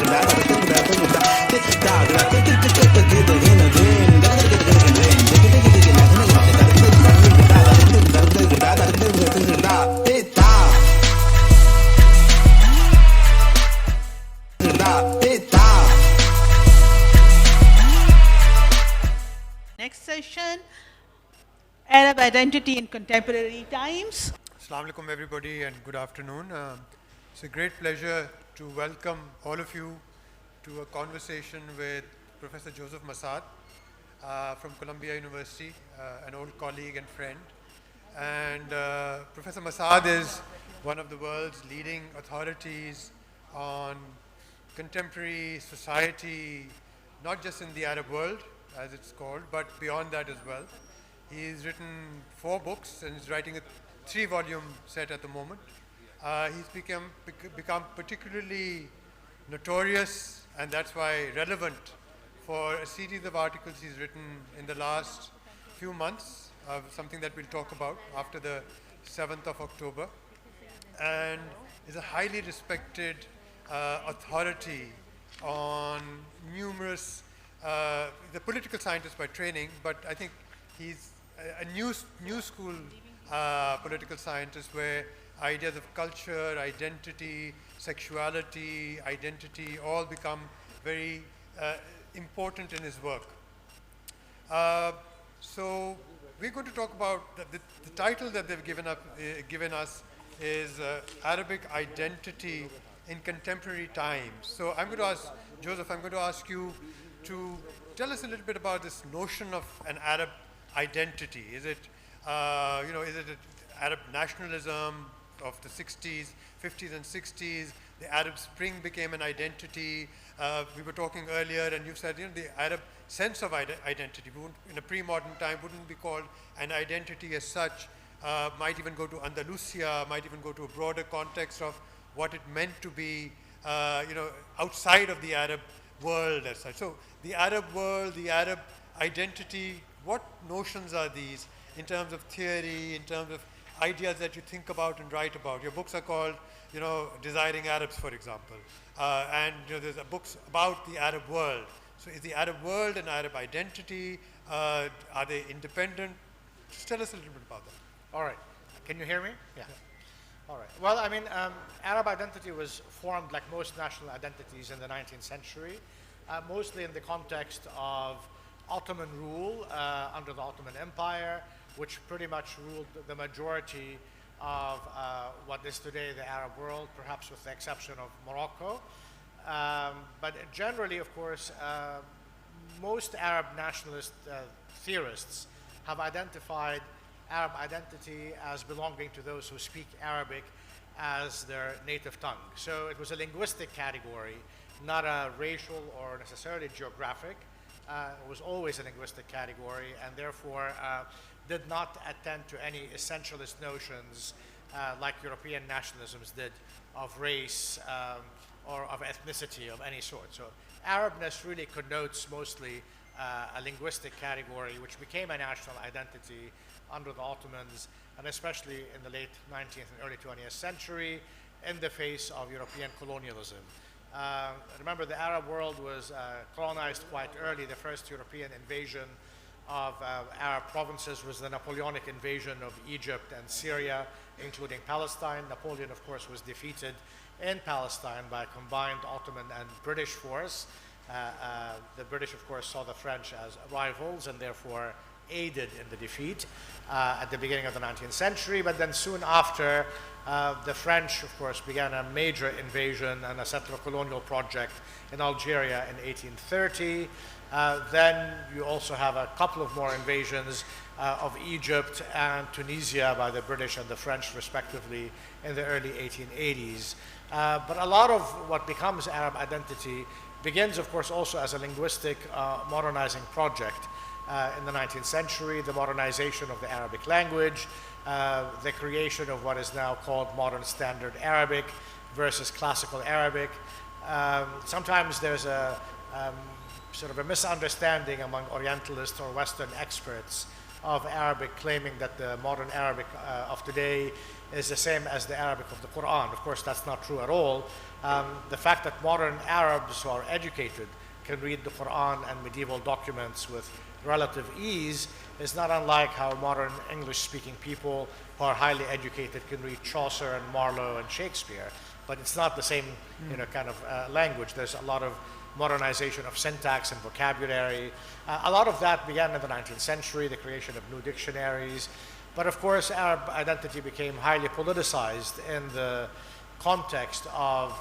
Next session, Arab identity in contemporary times. Assalamu alaikum everybody and good afternoon. It's a great pleasure to welcome all of you to a conversation with Professor Joseph Massad from Columbia University, an old colleague and friend. And Professor Massad is one of the world's leading authorities on contemporary society, not just in the Arab world, as it's called, but beyond that as well. He's written 4 books and is writing a 3-volume set at the moment. He's become particularly notorious, and that's why relevant, for a series of articles he's written in the last few months, something that we'll talk about after the 7th of October, and is a highly respected authority on numerous, the political scientist by training, but I think he's a new school political scientist where ideas of culture, identity, sexuality, identity all become very important in his work. So we're going to talk about the title that they've given us is Arabic Identity in Contemporary Times. So I'm going to ask, Joseph, I'm going to ask you to tell us a little bit about this notion of an Arab identity. Is it, is it Arab nationalism of the 60s, 50s and 60s? The Arab Spring became an identity. We were talking earlier and you said, the Arab sense of identity in a pre-modern time wouldn't be called an identity as such, might even go to Andalusia, might even go to a broader context of what it meant to be, outside of the Arab world as such. So the Arab world, the Arab identity, what notions are these in terms of theory, in terms of ideas that you think about and write about? Your books are called, Desiring Arabs, for example. And there's books about the Arab world. So is the Arab world an Arab identity? Are they independent? Just tell us a little bit about that. All right. Can you hear me? Yeah. All right. Well, I mean, Arab identity was formed like most national identities in the 19th century, mostly in the context of Ottoman rule under the Ottoman Empire, which pretty much ruled the majority of what is today the Arab world, perhaps with the exception of Morocco. But generally, of course, most Arab nationalist theorists have identified Arab identity as belonging to those who speak Arabic as their native tongue. So it was a linguistic category, not a racial or necessarily geographic. It was always a linguistic category, and therefore did not attend to any essentialist notions like European nationalisms did of race or of ethnicity of any sort. So Arabness really connotes mostly a linguistic category which became a national identity under the Ottomans, and especially in the late 19th and early 20th century in the face of European colonialism. Remember, the Arab world was colonized quite early. The first European invasion of Arab provinces was the Napoleonic invasion of Egypt and Syria, including Palestine. Napoleon, of course, was defeated in Palestine by a combined Ottoman and British force. The British, of course, saw the French as rivals and therefore aided in the defeat at the beginning of the 19th century. But then soon after, the French, of course, began a major invasion and a settler colonial project in Algeria in 1830. Then you also have a couple of more invasions of Egypt and Tunisia by the British and the French, respectively, in the early 1880s. But a lot of what becomes Arab identity begins, of course, also as a linguistic modernizing project. In the 19th century, the modernization of the Arabic language, the creation of what is now called modern standard Arabic versus classical Arabic. Sometimes there's a sort of a misunderstanding among Orientalists or Western experts of Arabic, claiming that the modern Arabic of today is the same as the Arabic of the Quran. Of course, that's not true at all. The fact that modern Arabs who are educated can read the Quran and medieval documents with relative ease is not unlike how modern English-speaking people who are highly educated can read Chaucer and Marlowe and Shakespeare. But it's not the same, kind of language. There's a lot of modernization of syntax and vocabulary. A lot of that began in the 19th century, the creation of new dictionaries. But of course, Arab identity became highly politicized in the context of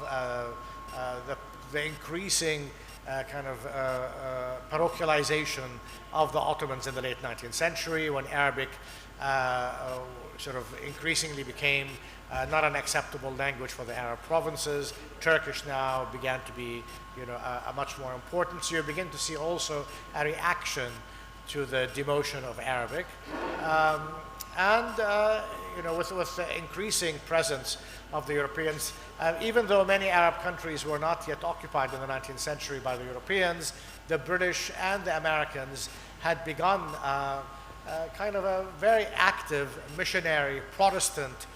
the increasing parochialization of the Ottomans in the late 19th century, when Arabic sort of increasingly became not an acceptable language for the Arab provinces. Turkish now began to be, a much more important. So you begin to see also a reaction to the demotion of Arabic, with the increasing presence of the Europeans. Even though many Arab countries were not yet occupied in the 19th century by the Europeans, the British and the Americans had begun kind of a very active missionary Protestant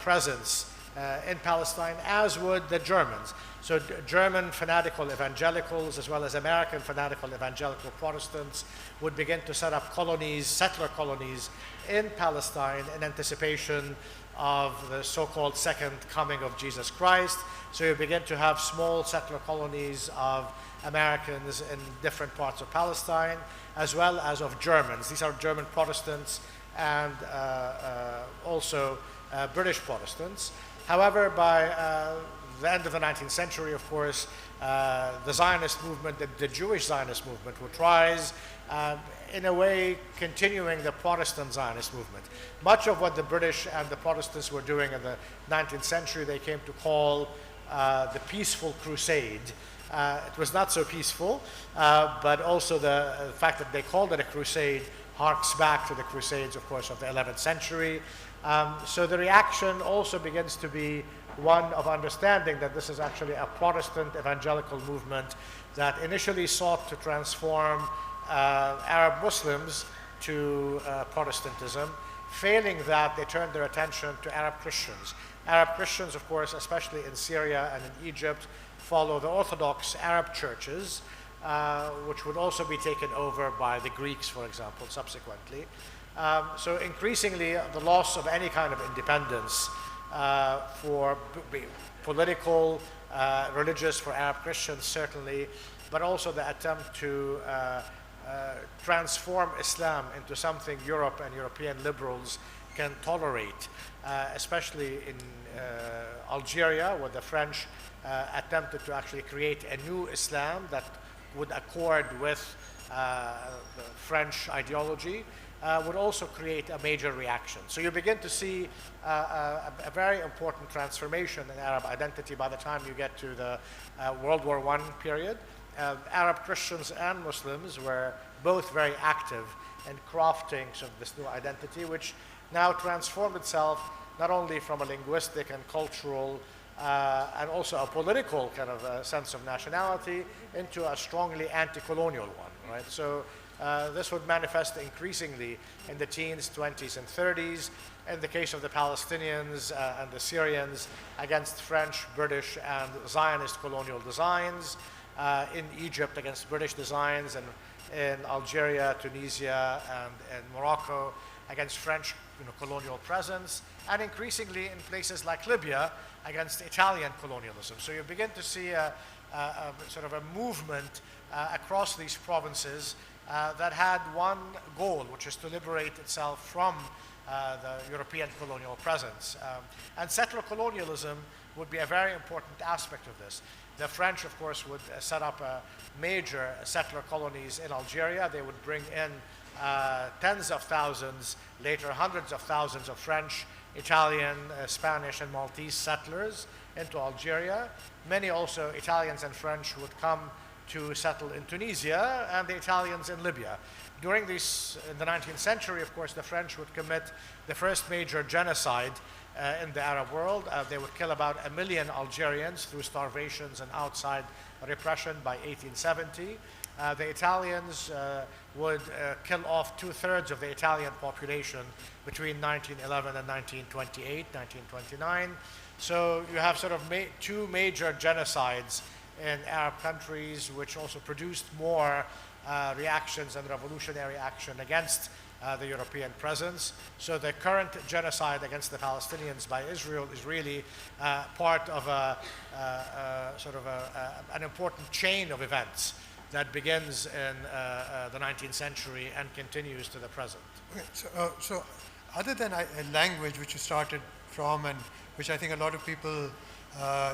presence in Palestine, as would the Germans. So German fanatical evangelicals, as well as American fanatical evangelical Protestants, would begin to set up colonies, settler colonies in Palestine in anticipation of the so-called second coming of Jesus Christ. So you begin to have small settler colonies of Americans in different parts of Palestine, as well as of Germans. These are German Protestants and also British Protestants. However, by the end of the 19th century, of course, the Zionist movement, the Jewish Zionist movement, would rise, in a way continuing the Protestant Zionist movement. Much of what the British and the Protestants were doing in the 19th century, they came to call the peaceful crusade. It was not so peaceful, but also the fact that they called it a crusade harks back to the crusades, of course, of the 11th century. So the reaction also begins to be one of understanding that this is actually a Protestant evangelical movement that initially sought to transform Arab Muslims to Protestantism. Failing that, they turned their attention to Arab Christians. Arab Christians, of course, especially in Syria and in Egypt, follow the Orthodox Arab churches, which would also be taken over by the Greeks, for example, subsequently. So increasingly, the loss of any kind of independence for political, religious, for Arab Christians certainly, but also the attempt to transform Islam into something Europe and European liberals can tolerate, especially in Algeria, where the French attempted to actually create a new Islam that would accord with the French ideology, would also create a major reaction. So you begin to see a very important transformation in Arab identity by the time you get to the World War I period. Arab Christians and Muslims were both very active in crafting sort of this new identity, which now transformed itself not only from a linguistic and cultural and also a political kind of sense of nationality into a strongly anti-colonial one, right? So this would manifest increasingly in the teens, 20s, and 30s. In the case of the Palestinians and the Syrians, against French, British, and Zionist colonial designs. In Egypt, against British designs, and in Algeria, Tunisia, and Morocco, against French colonial presence, and increasingly in places like Libya, against Italian colonialism. So you begin to see a sort of a movement across these provinces that had one goal, which is to liberate itself from the European colonial presence. And settler colonialism would be a very important aspect of this. The French, of course, would set up major settler colonies in Algeria. They would bring in tens of thousands, later hundreds of thousands of French, Italian, Spanish, and Maltese settlers into Algeria. Many also Italians and French would come to settle in Tunisia, and the Italians in Libya. During this, in the 19th century, of course, the French would commit the first major genocide in the Arab world. They would kill about 1 million Algerians through starvations and outside repression by 1870. The Italians would kill off 2/3 of the Italian population between 1911 and 1928, 1929. So you have sort of two major genocides in Arab countries, which also produced more reactions and revolutionary action against the European presence. So the current genocide against the Palestinians by Israel is really part of an important chain of events that begins in the 19th century and continues to the present. Okay, so other than a language which you started from and which I think a lot of people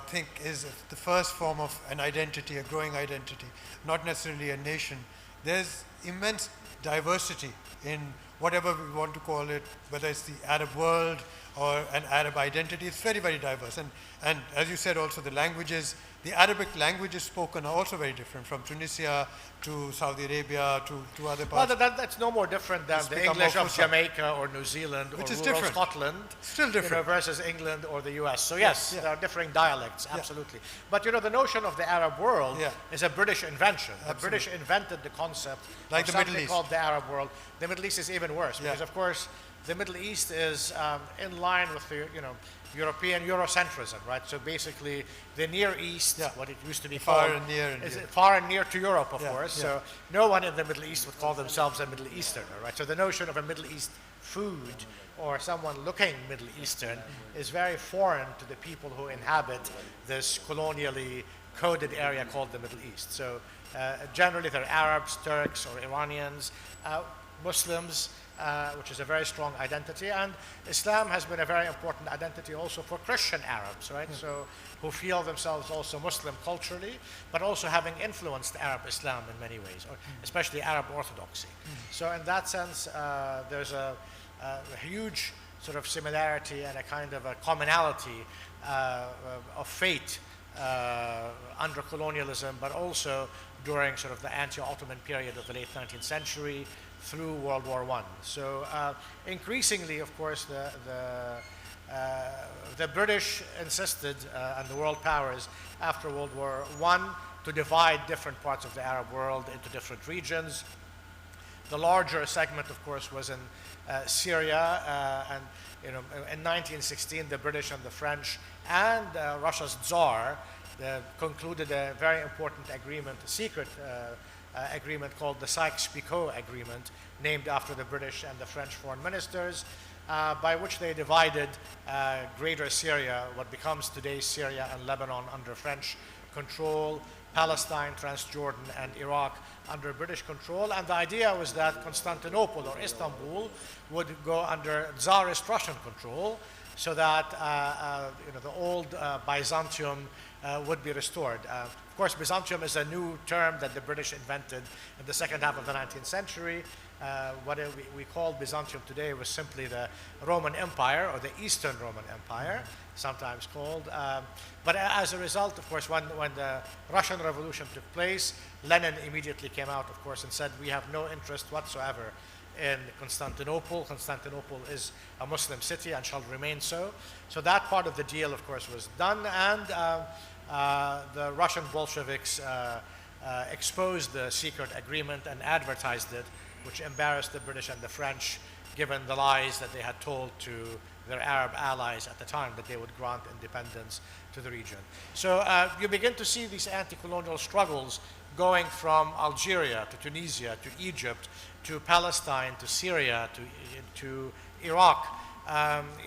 think is the first form of an identity, a growing identity, not necessarily a nation, there's immense diversity in whatever we want to call it, whether it's the Arab world or an Arab identity. It's very, very diverse. And as you said also, the languages, the Arabic languages spoken are also very different, from Tunisia to Saudi Arabia to other parts. Well, that's no more different than the English of Jamaica or New Zealand or rural Scotland. Still different. Versus England or the US. So yes, there are differing dialects, absolutely. But the notion of the Arab world is a British invention. The British invented the concept of something called the Arab world. The Middle East is even worse because, of course, the Middle East is in line with the European Eurocentrism, right? So basically, the Near East, what it used to be far called, and near, is far and near to Europe, of course. So no one in the Middle East would call themselves a Middle Easterner, right? So the notion of a Middle East food or someone looking Middle Eastern is very foreign to the people who inhabit this colonially coded area called the Middle East. So generally, they're Arabs, Turks, or Iranians, Muslims. Which is a very strong identity, and Islam has been a very important identity also for Christian Arabs, right? So who feel themselves also Muslim culturally, but also having influenced Arab Islam in many ways, or especially Arab Orthodoxy. So in that sense, there's a huge sort of similarity and a kind of a commonality of fate under colonialism, but also during sort of the anti-Ottoman period of the late 19th century, through World War I. So increasingly, of course, the British insisted, and the world powers after World War I, to divide different parts of the Arab world into different regions. The larger segment, of course, was in Syria, and in 1916, the British and the French and Russia's Tsar concluded a very important agreement, a secret agreement called the Sykes-Picot Agreement, named after the British and the French foreign ministers, by which they divided Greater Syria, what becomes today's Syria and Lebanon, under French control, Palestine, Transjordan, and Iraq under British control. And the idea was that Constantinople or Istanbul would go under Tsarist Russian control, so that the old Byzantium would be restored. Of course, Byzantium is a new term that the British invented in the second half of the 19th century. What we call Byzantium today was simply the Roman Empire, or the Eastern Roman Empire, sometimes called. But as a result, of course, when the Russian Revolution took place, Lenin immediately came out, of course, and said, we have no interest whatsoever in Constantinople. Constantinople is a Muslim city and shall remain so. So that part of the deal, of course, was done, and the Russian Bolsheviks exposed the secret agreement and advertised it, which embarrassed the British and the French, given the lies that they had told to their Arab allies at the time, that they would grant independence to the region. So you begin to see these anti-colonial struggles going from Algeria to Tunisia to Egypt to Palestine to Syria to Iraq,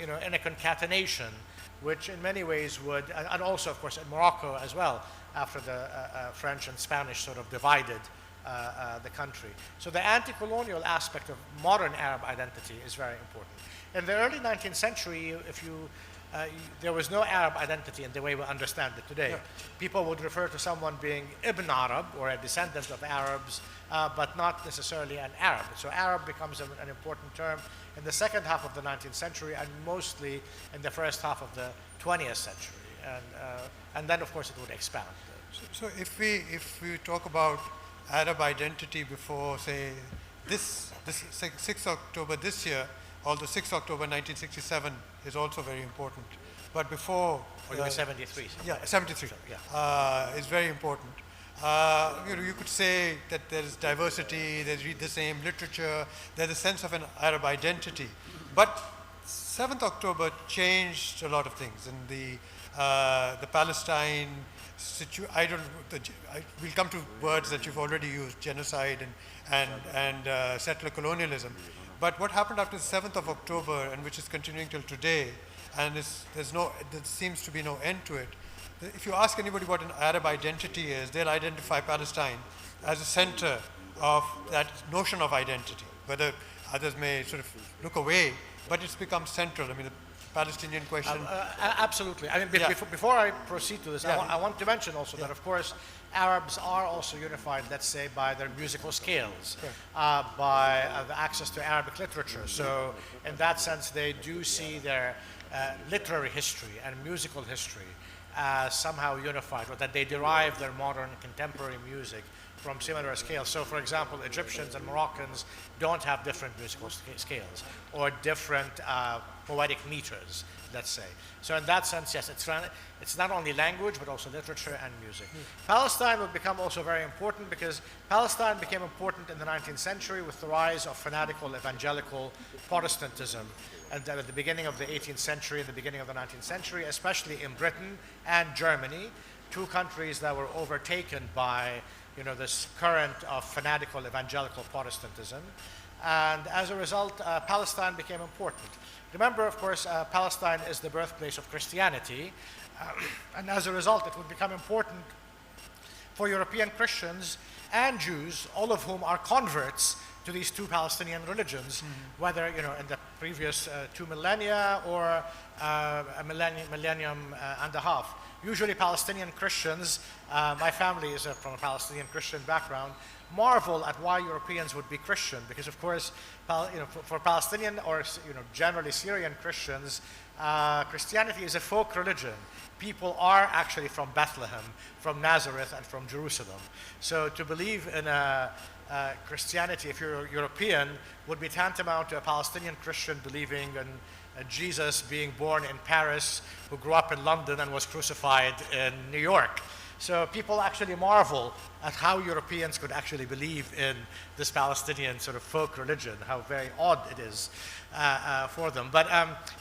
in a concatenation, which in many ways would, and also of course in Morocco as well, after the French and Spanish sort of divided the country. So the anti-colonial aspect of modern Arab identity is very important. In the early 19th century, there was no Arab identity in the way we understand it today. Yeah. People would refer to someone being Ibn Arab, or a descendant of Arabs, but not necessarily an Arab. So Arab becomes an important term in the second half of the 19th century, and mostly in the first half of the 20th century. And then, of course, it would expand. So if we talk about Arab identity before, say, this 6th October this year, although 6th October 1967 is also very important, but before... Or you were 73. Yeah, 73. Is very important. You could say that there is diversity, they read the same literature, there's a sense of an Arab identity. But 7th October changed a lot of things. And the Palestine we'll come to words that you've already used, genocide and settler colonialism. But what happened after the 7th of October, and which is continuing till today, and there seems to be no end to it. If you ask anybody what an Arab identity is, they'll identify Palestine as a center of that notion of identity. Whether others may sort of look away, but it's become central. I mean, the Palestinian question. Absolutely. I mean, Yeah. before I proceed to this, Yeah. I want to mention also that, of course, Arabs are also unified, let's say, by their musical scales, by the access to Arabic literature. So, in that sense, they do see their literary history and musical history as somehow unified, or that they derive their modern contemporary music from similar scales. So, for example, Egyptians and Moroccans don't have different musical scales or different poetic meters, let's say. So in that sense, yes, it's not only language, but also literature and music. Palestine would become also very important because Palestine became important in the 19th century with the rise of fanatical evangelical Protestantism. And at the beginning of the 18th century and the beginning of the 19th century, especially in Britain and Germany, two countries that were overtaken by this current of fanatical evangelical Protestantism. And as a result, Palestine became important. Remember, of course, Palestine is the birthplace of Christianity. And as a result, it would become important for European Christians and Jews, all of whom are converts to these two Palestinian religions, whether in the previous 2 millennia or a millennium and a half. Usually Palestinian Christians, my family is from a Palestinian Christian background, marvel at why Europeans would be Christian, because of course, for Palestinian or generally Syrian Christians, Christianity is a folk religion. People are actually from Bethlehem, from Nazareth, and from Jerusalem. So to believe in Christianity, if you're European, would be tantamount to a Palestinian Christian believing in Jesus being born in Paris, who grew up in London and was crucified in New York. So people actually marvel at how Europeans could actually believe in this Palestinian sort of folk religion, how very odd it is for them. But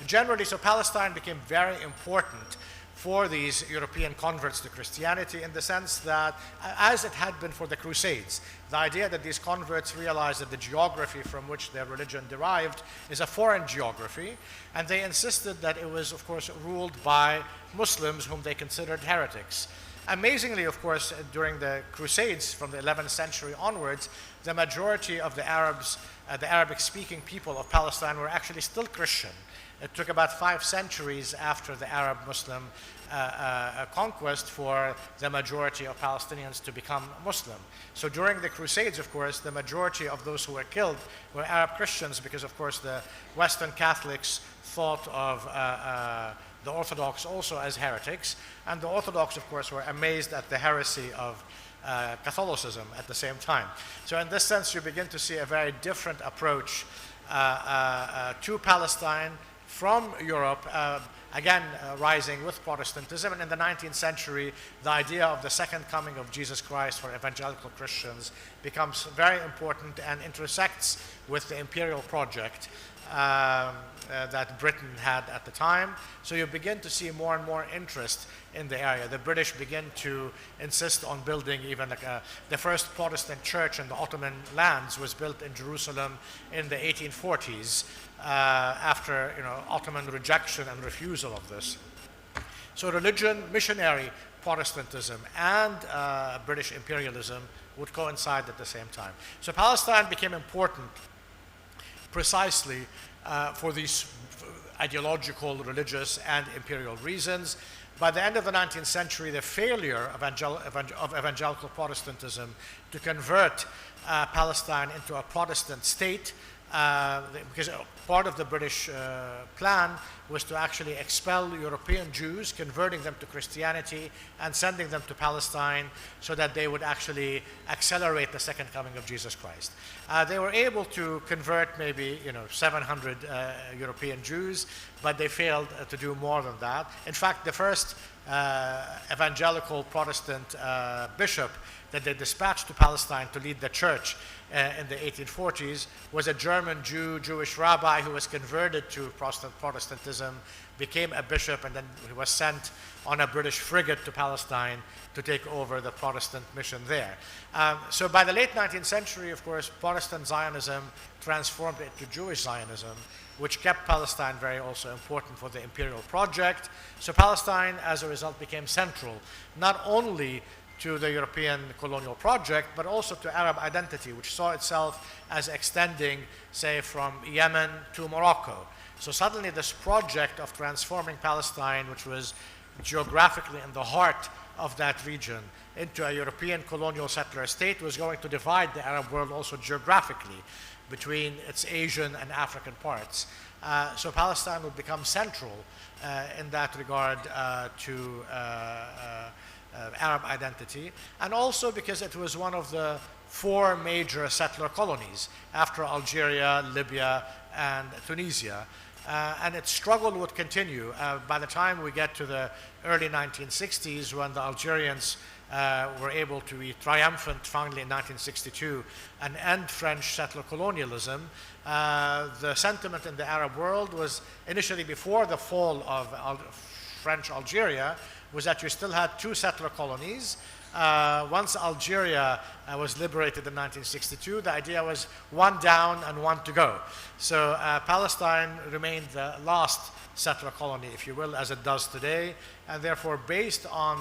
generally, so Palestine became very important for these European converts to Christianity in the sense that, as it had been for the Crusades, the idea that these converts realized that the geography from which their religion derived is a foreign geography, and they insisted that it was, of course, ruled by Muslims whom they considered heretics. Amazingly, of course, during the Crusades from the 11th century onwards, the majority of the Arabs, the Arabic-speaking people of Palestine were actually still Christian. It took about 5 centuries after the Arab-Muslim conquest for the majority of Palestinians to become Muslim. So during the Crusades, of course, the majority of those who were killed were Arab Christians because, of course, the Western Catholics thought of the Orthodox also as heretics, and the Orthodox, of course, were amazed at the heresy of Catholicism at the same time. So in this sense, you begin to see a very different approach to Palestine from Europe, again rising with Protestantism. And in the 19th century, the idea of the second coming of Jesus Christ for evangelical Christians becomes very important and intersects with the Imperial project that Britain had at the time. So you begin to see more and more interest in the area. The British begin to insist on building even the first Protestant church in the Ottoman lands was built in Jerusalem in the 1840s after Ottoman rejection and refusal of this. So religion, missionary Protestantism, and British imperialism would coincide at the same time. So Palestine became important precisely for these ideological, religious, and imperial reasons. By the end of the 19th century, the failure of evangelical Protestantism to convert Palestine into a Protestant state, because part of the British plan was to actually expel European Jews, converting them to Christianity and sending them to Palestine so that they would actually accelerate the second coming of Jesus Christ. They were able to convert maybe 700 European Jews, but they failed to do more than that. In fact, the first evangelical Protestant bishop that they dispatched to Palestine to lead the church in the 1840s was a German Jewish rabbi who was converted to Protestantism, became a bishop, and then he was sent on a British frigate to Palestine to take over the Protestant mission there. So by the late 19th century, of course, Protestant Zionism transformed into Jewish Zionism, which kept Palestine very also important for the imperial project. So Palestine, as a result, became central, not only to the European colonial project, but also to Arab identity, which saw itself as extending, say, from Yemen to Morocco. So suddenly this project of transforming Palestine, which was geographically in the heart of that region, into a European colonial settler state, was going to divide the Arab world also geographically between its Asian and African parts. So Palestine would become central in that regard to Arab identity, and also because it was one of the 4 major settler colonies after Algeria, Libya, and Tunisia. And its struggle would continue. By the time we get to the early 1960s, when the Algerians were able to be triumphant finally in 1962 and end French settler colonialism, the sentiment in the Arab world was initially, before the fall of French Algeria, was that you still had 2 settler colonies. Once Algeria was liberated in 1962, the idea was 1 down and 1 to go. So Palestine remained the last settler colony, if you will, as it does today, and therefore based on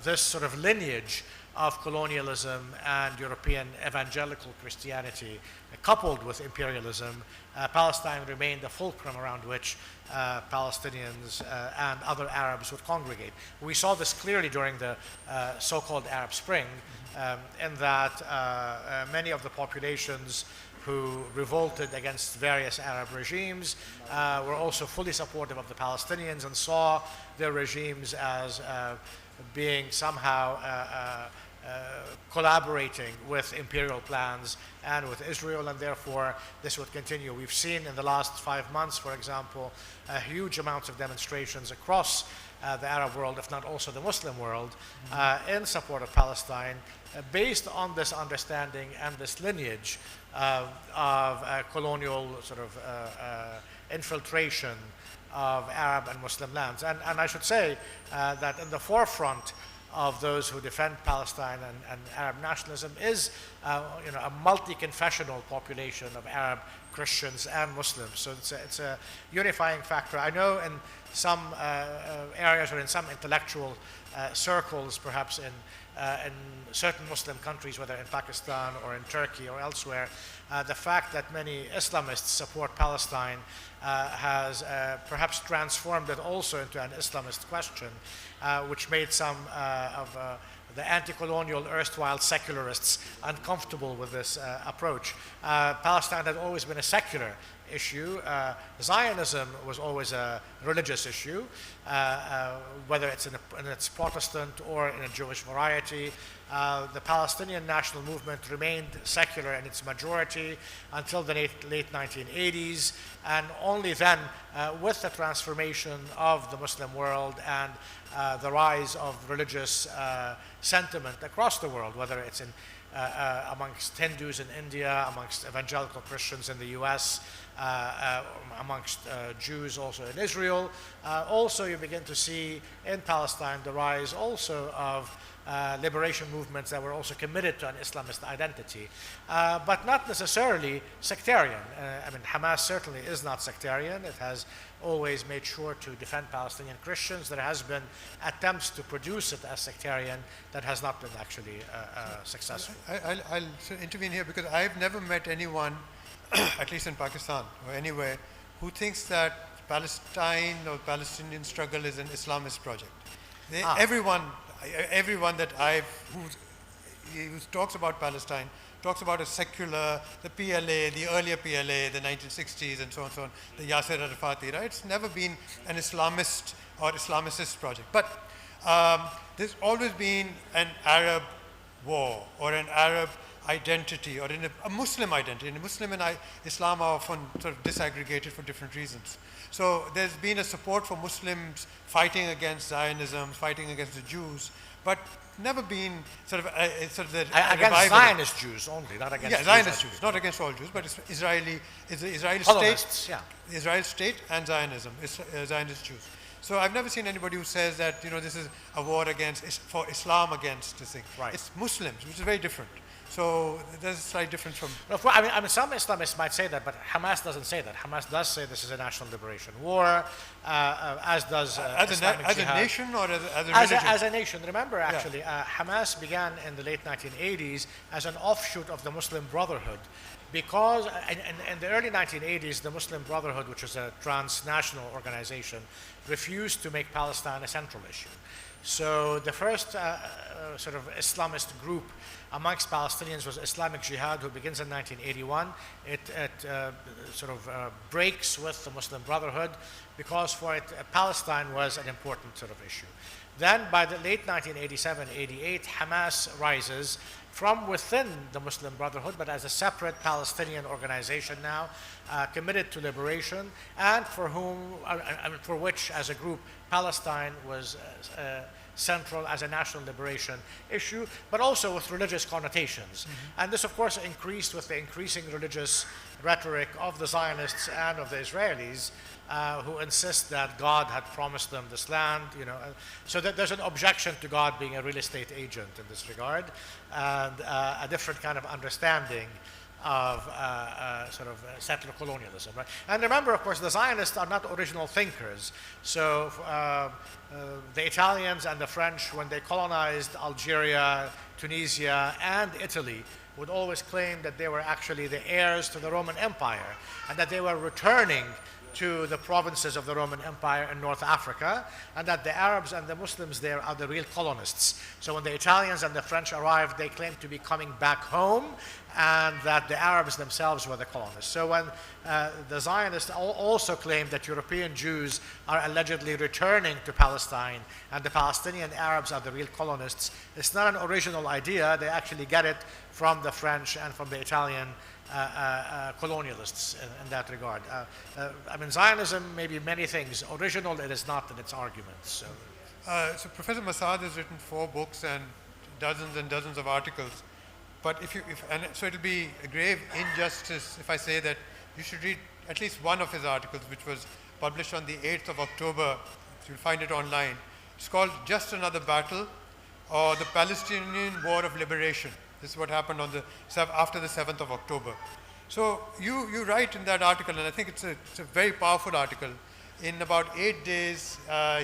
this sort of lineage of colonialism and European evangelical Christianity, coupled with imperialism, Palestine remained the fulcrum around which Palestinians and other Arabs would congregate. We saw this clearly during the so-called Arab Spring, in that many of the populations who revolted against various Arab regimes were also fully supportive of the Palestinians and saw their regimes as being somehow collaborating with imperial plans and with Israel, and therefore this would continue. We've seen in the last 5 months, for example, huge amounts of demonstrations across the Arab world, if not also the Muslim world, in support of Palestine, based on this understanding and this lineage of colonial sort of infiltration of Arab and Muslim lands. And I should say that in the forefront of those who defend Palestine and Arab nationalism is a multi-confessional population of Arab Christians and Muslims. So it's a unifying factor. I know in some areas or in some intellectual circles, perhaps in certain Muslim countries, whether in Pakistan or in Turkey or elsewhere, the fact that many Islamists support Palestine has perhaps transformed it also into an Islamist question, which made some of the anti-colonial erstwhile secularists uncomfortable with this approach. Palestine had always been a secular issue. Zionism was always a religious issue, whether it's in its Protestant or in a Jewish variety. The Palestinian national movement remained secular in its majority until the late 1980s, and only then, with the transformation of the Muslim world and the rise of religious sentiment across the world, whether it's in amongst Hindus in India, amongst evangelical Christians in the US, amongst Jews also in Israel. Also, you begin to see in Palestine the rise also of liberation movements that were also committed to an Islamist identity, but not necessarily sectarian. I mean, Hamas certainly is not sectarian. It has always made sure to defend Palestinian Christians. There has been attempts to produce it as sectarian that has not been actually successful. I'll intervene here because I've never met anyone, at least in Pakistan or anywhere, who thinks that Palestine or Palestinian struggle is an Islamist project. Everyone that who talks about Palestine talks about a secular, the PLA, the earlier PLA, the 1960s and so on, the Yasser Arafati, right? It's never been an Islamist or Islamicist project. But there's always been an Arab war or an Arab identity or in a Muslim identity. And Muslim and Islam are often sort of disaggregated for different reasons. So there's been a support for Muslims fighting against Zionism, fighting against the Jews, but never been sort of the against Zionist Jews only, not against Zionist Jews, not against all Jews, but it's the Israeli colonists, state, the Israeli state and Zionism, Zionist Jews. So I've never seen anybody who says that this is a war for Islam against this thing. Right. It's Muslims, which is very different. So there's a slight difference from. I mean, some Islamists might say that, but Hamas doesn't say that. Hamas does say this is a national liberation war, as does as a nation or as a religion? As a nation. Remember, actually, Hamas began in the late 1980s as an offshoot of the Muslim Brotherhood. Because in the early 1980s, the Muslim Brotherhood, which was a transnational organization, refused to make Palestine a central issue. So the first sort of Islamist group amongst Palestinians was Islamic Jihad, who begins in 1981. It sort of breaks with the Muslim Brotherhood because for it, Palestine was an important sort of issue. Then by the late 1987-88, Hamas rises from within the Muslim Brotherhood, but as a separate Palestinian organization now, committed to liberation, and for which, as a group, Palestine was central as a national liberation issue, but also with religious connotations. And this, of course, increased with the increasing religious rhetoric of the Zionists and of the Israelis, who insist that God had promised them this land, so that there's an objection to God being a real estate agent in this regard, and a different kind of understanding of sort of settler colonialism, right? And remember, of course, the Zionists are not original thinkers. So the Italians and the French, when they colonized Algeria, Tunisia, and Italy, would always claim that they were actually the heirs to the Roman Empire, and that they were returning to the provinces of the Roman Empire in North Africa, and that the Arabs and the Muslims there are the real colonists. So when the Italians and the French arrived, they claimed to be coming back home, and that the Arabs themselves were the colonists. So when the Zionists also claim that European Jews are allegedly returning to Palestine, and the Palestinian Arabs are the real colonists, it's not an original idea. They actually get it from the French and from the Italian colonialists in that regard. I mean, Zionism may be many things. Original it is not in its arguments. So Professor Massad has written 4 books and dozens of articles. But so it'll be a grave injustice if I say that you should read at least one of his articles, which was published on the 8th of October. You'll find it online. It's called Just Another Battle, or the Palestinian War of Liberation. This is what happened after the 7th of October. So you write in that article, and I think it's a very powerful article. In about 8 days,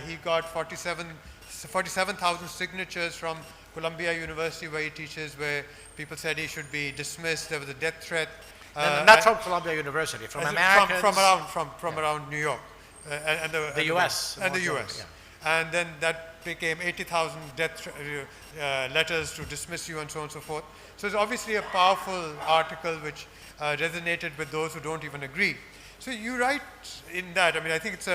he got 47,000 signatures from Columbia University, where he teaches, where people said he should be dismissed. There was a death threat. Not from Columbia University, from Americans. From around New York. And the US. And the US. Yeah. And then that became 80,000 death letters to dismiss you and so on and so forth. So it's obviously a powerful article which resonated with those who don't even agree. So you write in that, I mean, I think it's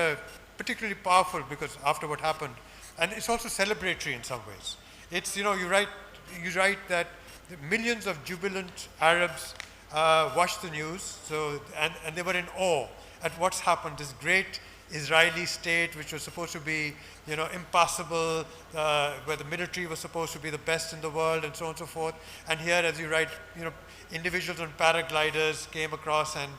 particularly powerful because after what happened, and it's also celebratory in some ways. It's, you write that millions of jubilant Arabs watched the news, and they were in awe at what's happened, this great Israeli state, which was supposed to be, impassable, where the military was supposed to be the best in the world, and so on and so forth. And here, as you write, individuals on paragliders came across, and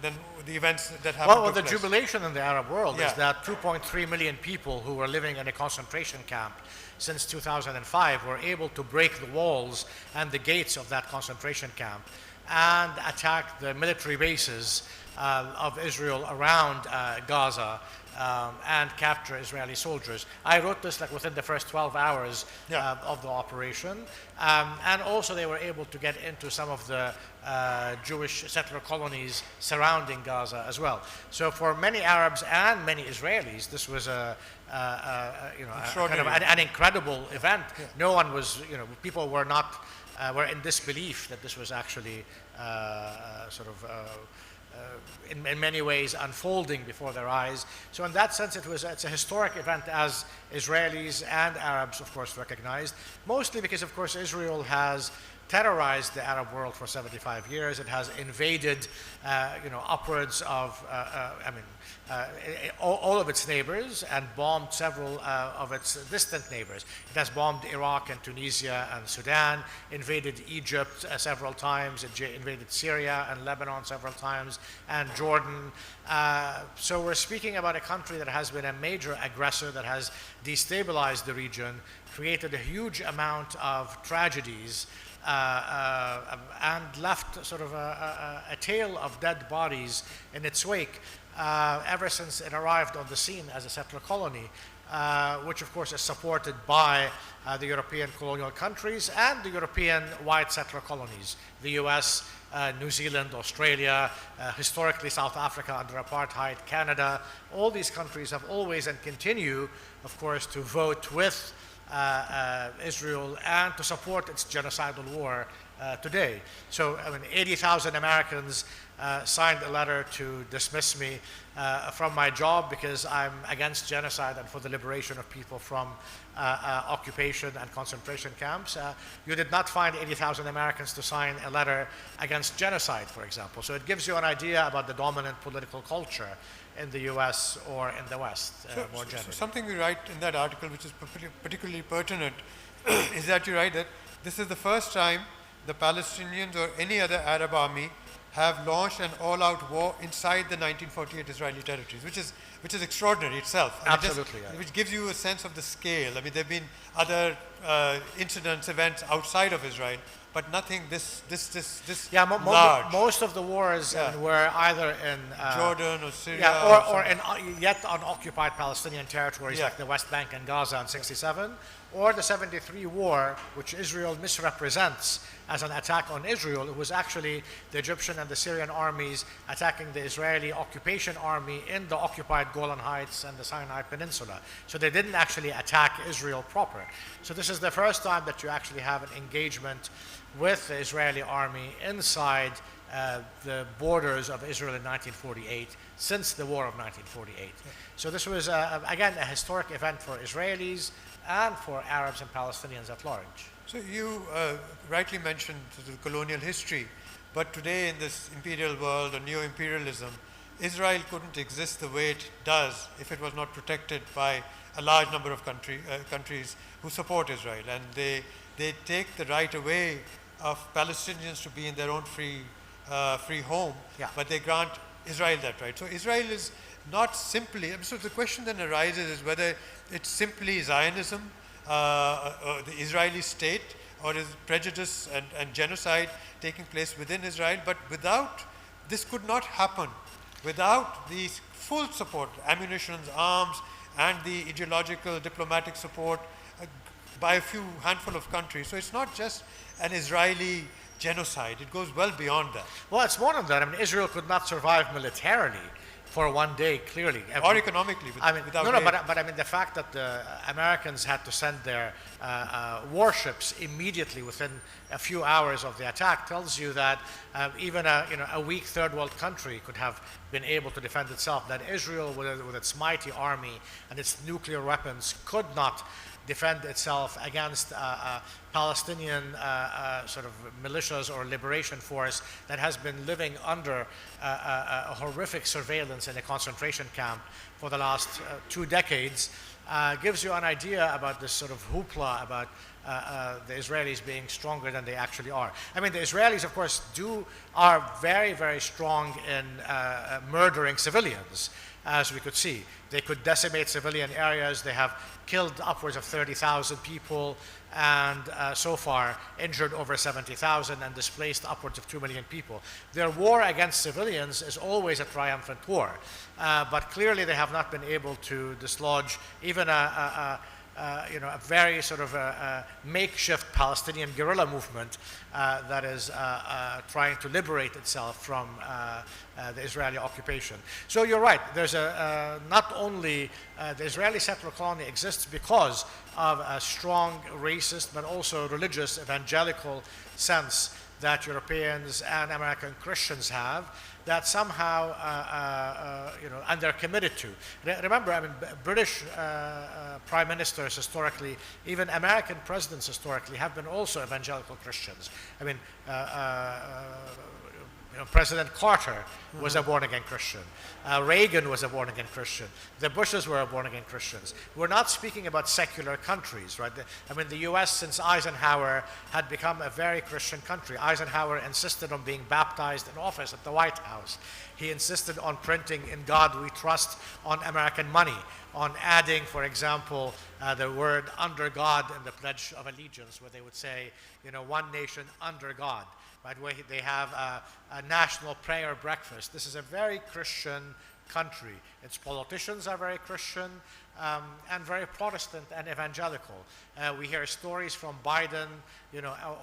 then the events that happened. Well, the jubilation in the Arab world is that 2.3 million people who were living in a concentration camp since 2005 were able to break the walls and the gates of that concentration camp and attack the military bases of Israel around Gaza and capture Israeli soldiers. I wrote this within the first 12 hours of the operation. And also they were able to get into some of the Jewish settler colonies surrounding Gaza as well. So for many Arabs and many Israelis, this was kind of an incredible event. Yeah. No one was, people were not, were in disbelief that this was actually in many ways unfolding before their eyes. So in that sense, it's a historic event, as Israelis and Arabs, of course, recognized, mostly because, of course, Israel has terrorized the Arab world for 75 years. It has invaded, upwards of, all of its neighbors and bombed several of its distant neighbors. It has bombed Iraq and Tunisia and Sudan, invaded Egypt several times, it invaded Syria and Lebanon several times, and Jordan. So we're speaking about a country that has been a major aggressor, that has destabilized the region, created a huge amount of tragedies, and left sort of a tail of dead bodies in its wake ever since it arrived on the scene as a settler colony, which of course is supported by the European colonial countries and the European white settler colonies, the US, New Zealand, Australia, historically South Africa under apartheid, Canada. All these countries have always and continue, of course, to vote with Israel and to support its genocidal war today. So, 80,000 Americans signed a letter to dismiss me from my job because I'm against genocide and for the liberation of people from occupation and concentration camps. You did not find 80,000 Americans to sign a letter against genocide, for example. So it gives you an idea about the dominant political culture in the US or in the West, more generally. So something we write in that article which is particularly pertinent is that you write that this is the first time the Palestinians or any other Arab army have launched an all-out war inside the 1948 Israeli territories, which is extraordinary itself. Absolutely. Which gives you a sense of the scale. I mean, there have been other incidents, events outside of Israel, but nothing this large. Most of the wars were either in Jordan or Syria, or in yet unoccupied Palestinian territories like the West Bank and Gaza in '67, or the '73 war, which Israel misrepresents as an attack on Israel. It was actually the Egyptian and the Syrian armies attacking the Israeli occupation army in the occupied Golan Heights and the Sinai Peninsula. So they didn't actually attack Israel proper. So this is the first time that you actually have an engagement with the Israeli army inside the borders of Israel in 1948, since the war of 1948. So this was, again, a historic event for Israelis and for Arabs and Palestinians at large. So you rightly mentioned the colonial history, but today in this imperial world or neo-imperialism, Israel couldn't exist the way it does if it was not protected by a large number of countries who support Israel, and they take the right away of Palestinians to be in their own free home, but they grant Israel that right. So Israel is not simply, so the question then arises is whether it's simply Zionism, the Israeli state, or is prejudice and genocide taking place within Israel. But without, this could not happen without the full support, ammunition, arms, and the ideological, diplomatic support by a few handful of countries. So it's not just an Israeli genocide. It goes well beyond that. Well, it's more than that. I mean, Israel could not survive militarily for one day, clearly. Or economically, without aid. But I mean, the fact that the Americans had to send their warships immediately within a few hours of the attack tells you that even a weak third world country could have been able to defend itself. That Israel, with its mighty army and its nuclear weapons, could not defend itself against Palestinian sort of militias or liberation force that has been living under a horrific surveillance in a concentration camp for the last 2 decades, gives you an idea about this sort of hoopla about the Israelis being stronger than they actually are. I mean, the Israelis, of course, are very, very strong in murdering civilians, as we could see. They could decimate civilian areas. They have killed upwards of 30,000 people and so far injured over 70,000 and displaced upwards of 2 million people. Their war against civilians is always a triumphant war, but clearly they have not been able to dislodge even a very sort of makeshift Palestinian guerrilla movement that is trying to liberate itself from the Israeli occupation. So you're right, there's not only the Israeli settler colony exists because of a strong racist but also religious evangelical sense that Europeans and American Christians have, that somehow, and they're committed to. Remember, I mean, British prime ministers historically, even American presidents historically, have been also evangelical Christians. I mean, President Carter was a born-again Christian. Reagan was a born-again Christian. The Bushes were born-again Christians. We're not speaking about secular countries, right? I mean, the U.S. since Eisenhower had become a very Christian country. Eisenhower insisted on being baptized in office at the White House. He insisted on printing "In God We Trust" on American money, on adding, for example, the word "under God" in the Pledge of Allegiance, where they would say, one nation under God. Right, where they have a national prayer breakfast. This is a very Christian country. Its politicians are very Christian and very Protestant and evangelical. We hear stories from Biden,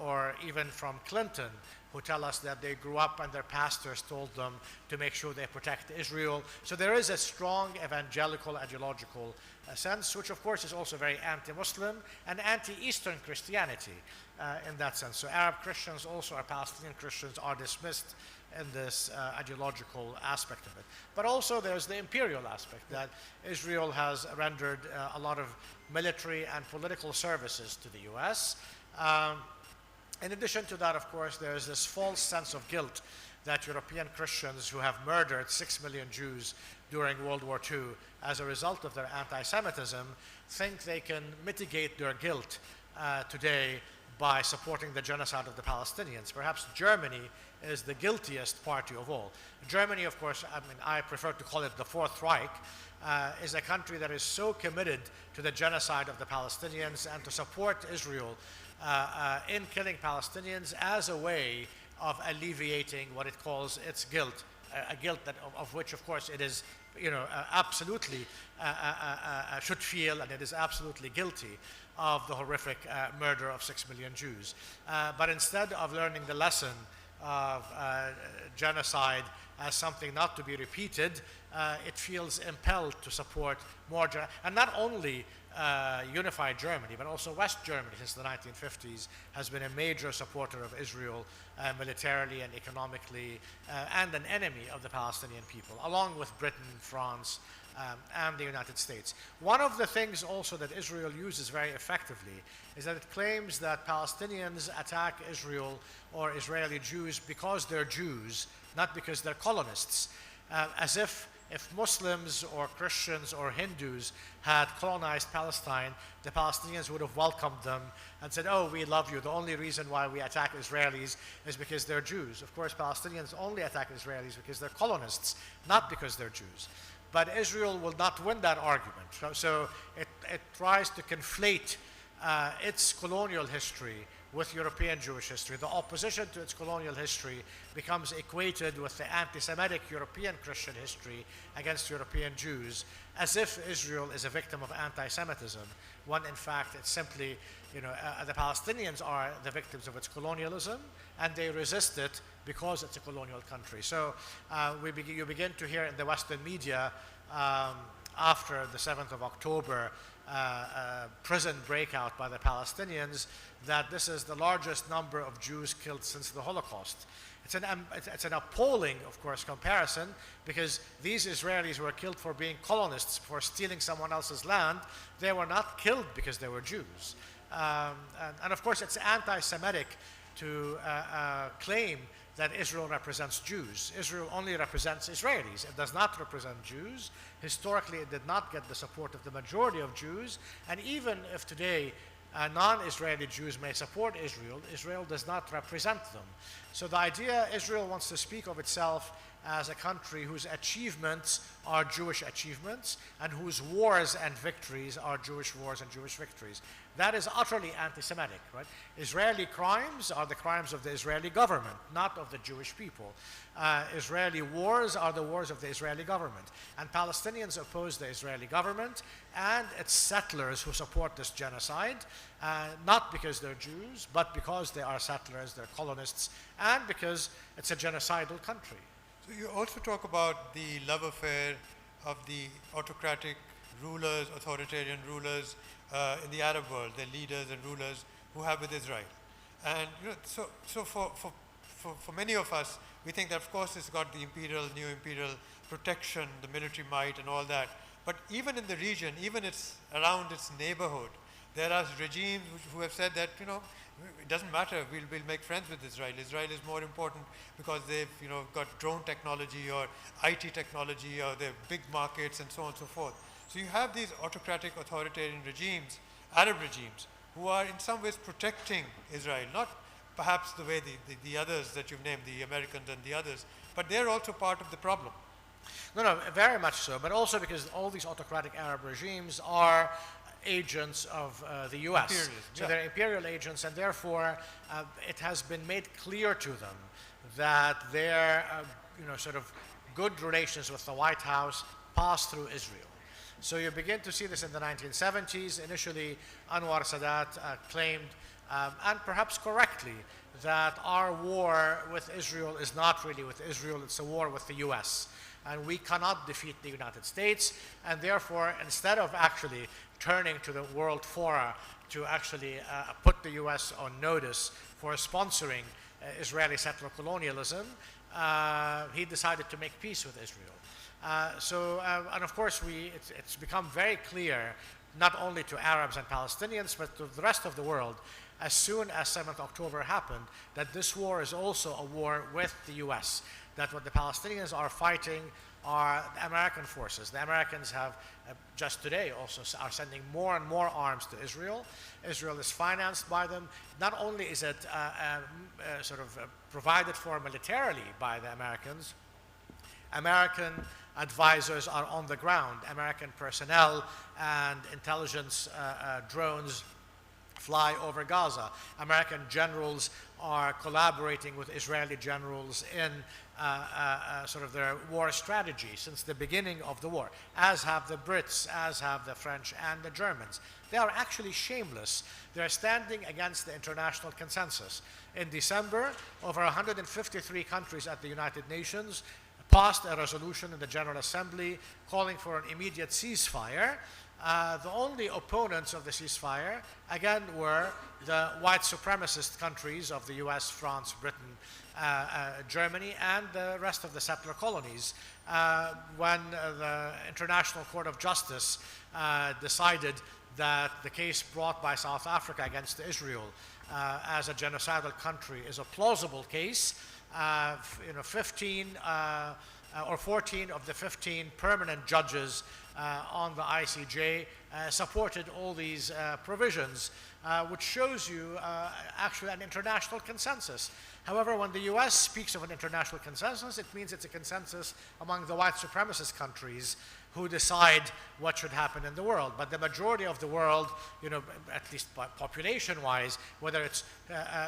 or even from Clinton, who tell us that they grew up and their pastors told them to make sure they protect Israel. So there is a strong evangelical ideological sense, which of course is also very anti-Muslim and anti-Eastern Christianity in that sense. So Arab Christians also, or Palestinian Christians, are dismissed in this ideological aspect of it. But also there's the imperial aspect, that Israel has rendered a lot of military and political services to the US. In addition to that, of course, there's this false sense of guilt that European Christians who have murdered 6 million Jews during World War II as a result of their anti-Semitism think they can mitigate their guilt today by supporting the genocide of the Palestinians. Perhaps Germany is the guiltiest party of all. Germany, of course, I mean, I prefer to call it the Fourth Reich, is a country that is so committed to the genocide of the Palestinians and to support Israel in killing Palestinians as a way of alleviating what it calls its guilt, a guilt that of which, of course, it is, absolutely should feel, and it is absolutely guilty of the horrific murder of 6 million Jews. But instead of learning the lesson of genocide as something not to be repeated, it feels impelled to support more, and not only unified Germany, but also West Germany since the 1950s has been a major supporter of Israel militarily and economically, and an enemy of the Palestinian people, along with Britain, France, and the United States. One of the things also that Israel uses very effectively is that it claims that Palestinians attack Israel or Israeli Jews because they're Jews, not because they're colonists, as if Muslims or Christians or Hindus had colonized Palestine, the Palestinians would have welcomed them and said, "Oh, we love you. The only reason why we attack Israelis is because they're Jews." Of course, Palestinians only attack Israelis because they're colonists, not because they're Jews. But Israel will not win that argument. So it tries to conflate its colonial history with European Jewish history. The opposition to its colonial history becomes equated with the anti-Semitic European Christian history against European Jews, as if Israel is a victim of anti-Semitism, when in fact it's simply, the Palestinians are the victims of its colonialism, and they resist it because it's a colonial country. So you begin to hear in the Western media after the 7th of October prison breakout by the Palestinians that this is the largest number of Jews killed since the Holocaust. It's an appalling, of course, comparison, because these Israelis were killed for being colonists, for stealing someone else's land. They were not killed because they were Jews. And of course, it's anti-Semitic to claim that Israel represents Jews. Israel only represents Israelis. It does not represent Jews. Historically, it did not get the support of the majority of Jews. And even if today non-Israeli Jews may support Israel, Israel does not represent them. So the idea Israel wants to speak of itself as a country whose achievements are Jewish achievements and whose wars and victories are Jewish wars and Jewish victories. That is utterly anti-Semitic, right? Israeli crimes are the crimes of the Israeli government, not of the Jewish people. Israeli wars are the wars of the Israeli government. And Palestinians oppose the Israeli government and its settlers who support this genocide, not because they're Jews, but because they are settlers, they're colonists, and because it's a genocidal country. So you also talk about the love affair of the autocratic rulers, authoritarian rulers in the Arab world, their leaders and rulers who have with Israel. And so for many of us, we think that of course it's got the imperial, new imperial protection, the military might and all that. But even in the region, even around its neighborhood, there are regimes who have said that, it doesn't matter, we'll make friends with Israel. Israel is more important because they've, got drone technology or IT technology or they have big markets and so on and so forth. So you have these autocratic authoritarian regimes, Arab regimes, who are in some ways protecting Israel, not perhaps the way the others that you've named, the Americans and the others, but they're also part of the problem. No, very much so, but also because all these autocratic Arab regimes are agents of the US. So they're imperial agents, and therefore it has been made clear to them that their sort of good relations with the White House pass through Israel. So you begin to see this in the 1970s. Initially, Anwar Sadat claimed, and perhaps correctly, that our war with Israel is not really with Israel, it's a war with the US. And we cannot defeat the United States, and therefore, instead of actually turning to the world fora to actually put the US on notice for sponsoring Israeli settler colonialism, he decided to make peace with Israel. And of course, it's become very clear, not only to Arabs and Palestinians, but to the rest of the world, as soon as 7th October happened, that this war is also a war with the US. That what the Palestinians are fighting are the American forces. The Americans have, just today also, are sending more and more arms to Israel. Israel is financed by them. Not only is it provided for militarily by the Americans, American advisors are on the ground. American personnel and intelligence drones fly over Gaza. American generals are collaborating with Israeli generals in their war strategy since the beginning of the war, as have the Brits, as have the French and the Germans. They are actually shameless. They're standing against the international consensus. In December, over 153 countries at the United Nations passed a resolution in the General Assembly calling for an immediate ceasefire. The only opponents of the ceasefire, again, were the white supremacist countries of the US, France, Britain, Germany, and the rest of the settler colonies. When the International Court of Justice decided that the case brought by South Africa against Israel as a genocidal country is a plausible case, 14 of the 15 permanent judges on the ICJ supported all these provisions, which shows you actually an international consensus. However, when the US speaks of an international consensus, it means it's a consensus among the white supremacist countries who decide what should happen in the world. But the majority of the world, at least population-wise, whether it's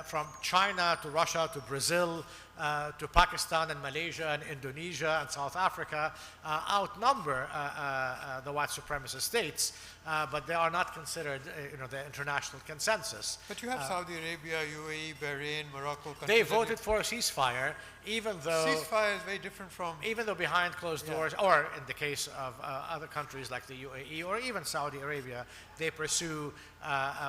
from China to Russia to Brazil to Pakistan and Malaysia and Indonesia and South Africa, outnumber the white supremacist states, but they are not considered, the international consensus. But you have Saudi Arabia, UAE, Bahrain, Morocco. They voted for a ceasefire, even though ceasefire is very different from. Even though behind closed doors, or in the case of other countries like the UAE or even Saudi Arabia, they pursue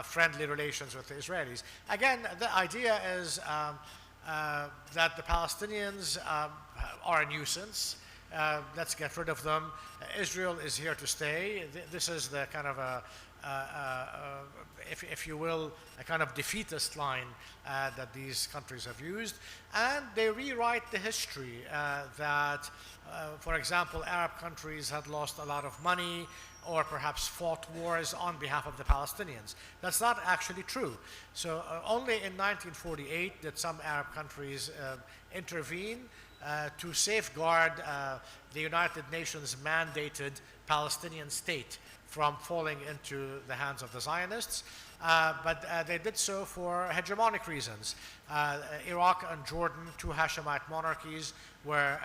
friendly relations with the Israelis. Again, the idea is that the Palestinians are a nuisance. Let's get rid of them. Israel is here to stay. This is the kind of if you will, a kind of defeatist line that these countries have used. And they rewrite the history that, for example, Arab countries had lost a lot of money or perhaps fought wars on behalf of the Palestinians. That's not actually true. So only in 1948 did some Arab countries intervene to safeguard the United Nations mandated Palestinian state from falling into the hands of the Zionists. But they did so for hegemonic reasons. Iraq and Jordan, two Hashemite monarchies, were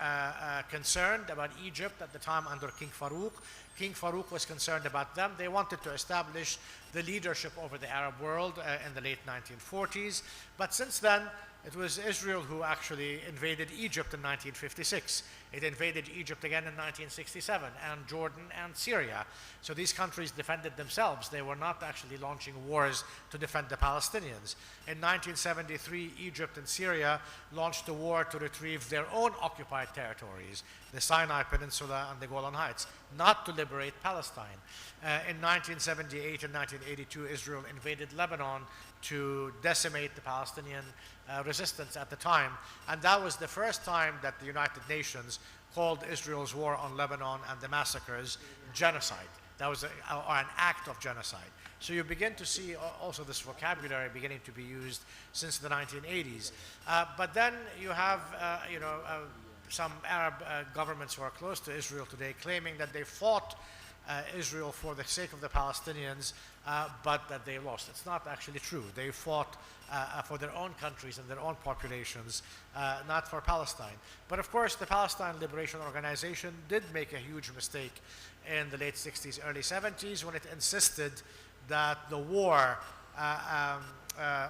concerned about Egypt at the time under King Farouk. King Farouk was concerned about them. They wanted to establish the leadership over the Arab world in the late 1940s. But since then, It was Israel who actually invaded Egypt in 1956. It invaded Egypt again in 1967, and Jordan and Syria. So these countries defended themselves. They were not actually launching wars to defend the Palestinians. In 1973, Egypt and Syria launched a war to retrieve their own occupied territories, the Sinai Peninsula and the Golan Heights, not to liberate Palestine. In 1978 and 1982, Israel invaded Lebanon to decimate the Palestinian resistance at the time. And that was the first time that the United Nations called Israel's war on Lebanon and the massacres genocide. That was an act of genocide. So you begin to see also this vocabulary beginning to be used since the 1980s. But then you have, some Arab governments who are close to Israel today claiming that they fought Israel for the sake of the Palestinians, but that they lost. It's not actually true. They fought for their own countries and their own populations, not for Palestine. But of course, the Palestine Liberation Organization did make a huge mistake in the late 60s, early 70s, when it insisted that the war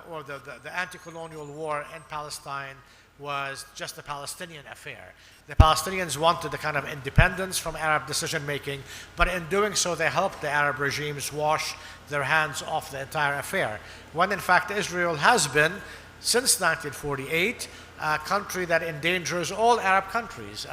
or the anti-colonial war in Palestine was just a Palestinian affair. The Palestinians wanted a kind of independence from Arab decision-making, but in doing so, they helped the Arab regimes wash their hands off the entire affair. When in fact, Israel has been, since 1948, a country that endangers all Arab countries.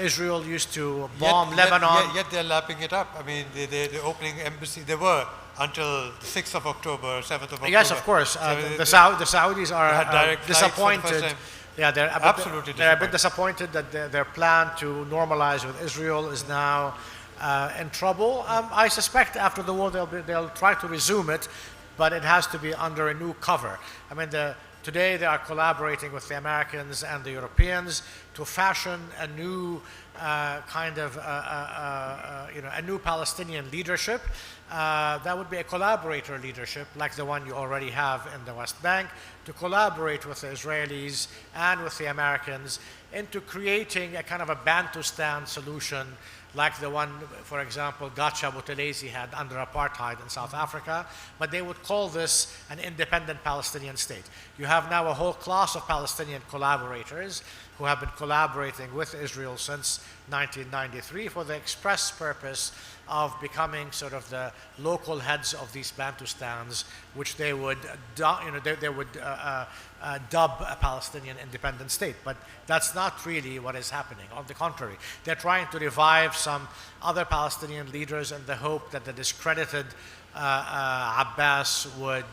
Israel used to bomb Lebanon. Yet they're lapping it up. I mean, they're opening embassy. They were until the 6th of October, 7th of October. Yes, of course. The Saudis are disappointed. Yeah, they're a bit disappointed that their plan to normalize with Israel is now in trouble. I suspect after the war they'll try to resume it, but it has to be under a new cover. I mean, today they are collaborating with the Americans and the Europeans to fashion a new a new Palestinian leadership. That would be a collaborator leadership, like the one you already have in the West Bank, to collaborate with the Israelis and with the Americans into creating a kind of a Bantustan solution, like the one, for example, Gacha Buthelezi had under apartheid in South Africa, but they would call this an independent Palestinian state. You have now a whole class of Palestinian collaborators who have been collaborating with Israel since 1993 for the express purpose of becoming sort of the local heads of these Bantustans, which they would, dub a Palestinian independent state. But that's not really what is happening. On the contrary, they're trying to revive some other Palestinian leaders in the hope that the discredited Abbas would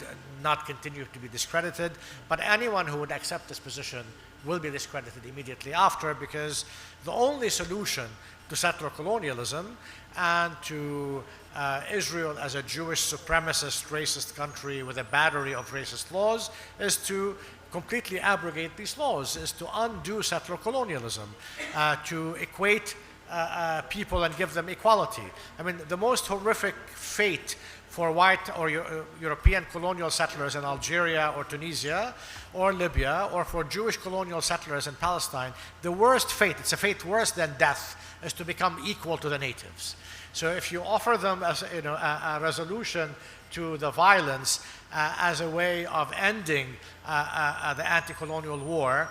not continue to be discredited. But anyone who would accept this position will be discredited immediately after, because the only solution to settler colonialism and to Israel as a Jewish supremacist racist country with a battery of racist laws is to completely abrogate these laws, is to undo settler colonialism, to equate people and give them equality. I mean, the most horrific fate for white or European colonial settlers in Algeria or Tunisia or Libya, or for Jewish colonial settlers in Palestine, the worst fate, it's a fate worse than death, is to become equal to the natives. So if you offer them as, a resolution to the violence as a way of ending the anti-colonial war,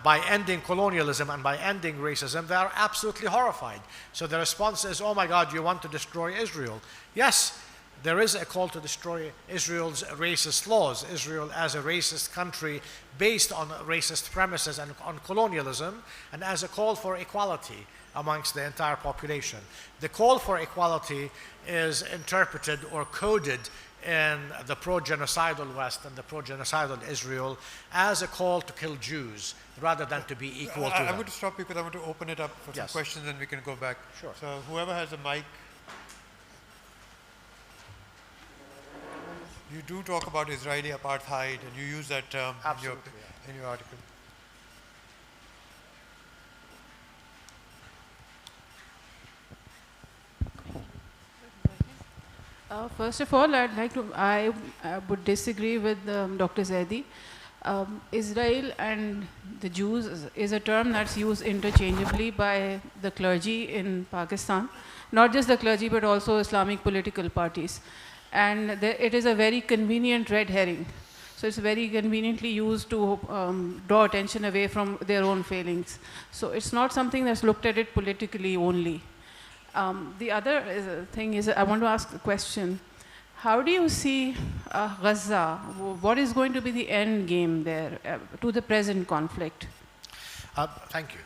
by ending colonialism and by ending racism, they are absolutely horrified. So the response is, oh my God, you want to destroy Israel. Yes, there is a call to destroy Israel's racist laws, Israel as a racist country based on racist premises and on colonialism, and as a call for equality amongst the entire population. The call for equality is interpreted or coded in the pro-genocidal West and the pro-genocidal Israel as a call to kill Jews rather than to be equal to them. I'm going to stop you because I want to open it up for some questions and we can go back. Sure. So whoever has a mic. You do talk about Israeli apartheid and you use that term in your article. First of all, I would disagree with Dr. Zaidi. Israel and the Jews is a term that's used interchangeably by the clergy in Pakistan. Not just the clergy, but also Islamic political parties. And it is a very convenient red herring. So it's very conveniently used to draw attention away from their own failings. So it's not something that's looked at it politically only. The other thing is, I want to ask a question. How do you see Gaza? What is going to be the end game there to the present conflict? Thank you.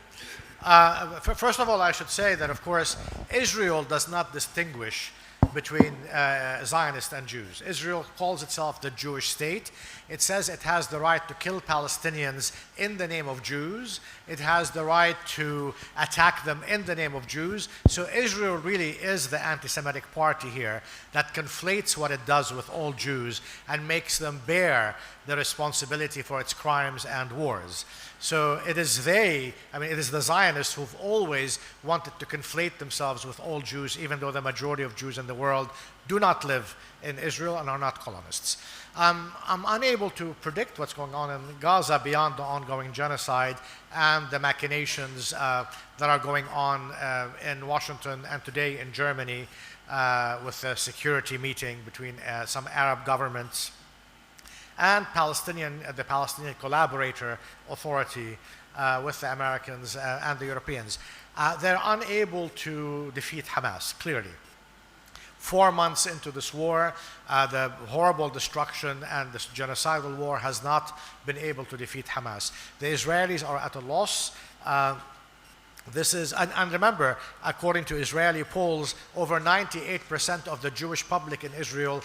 First of all, I should say that, of course, Israel does not distinguish between Zionists and Jews. Israel calls itself the Jewish state. It says it has the right to kill Palestinians in the name of Jews. It has the right to attack them in the name of Jews. So Israel really is the anti-Semitic party here that conflates what it does with all Jews and makes them bear the responsibility for its crimes and wars. So it is it is the Zionists who've always wanted to conflate themselves with all Jews, even though the majority of Jews in the world do not live in Israel and are not colonists. I'm unable to predict what's going on in Gaza beyond the ongoing genocide and the machinations that are going on in Washington and today in Germany with a security meeting between some Arab governments and the Palestinian Collaborator Authority with the Americans and the Europeans. They're unable to defeat Hamas, clearly. 4 months into this war, the horrible destruction and this genocidal war has not been able to defeat Hamas. The Israelis are at a loss. And remember, according to Israeli polls, over 98% of the Jewish public in Israel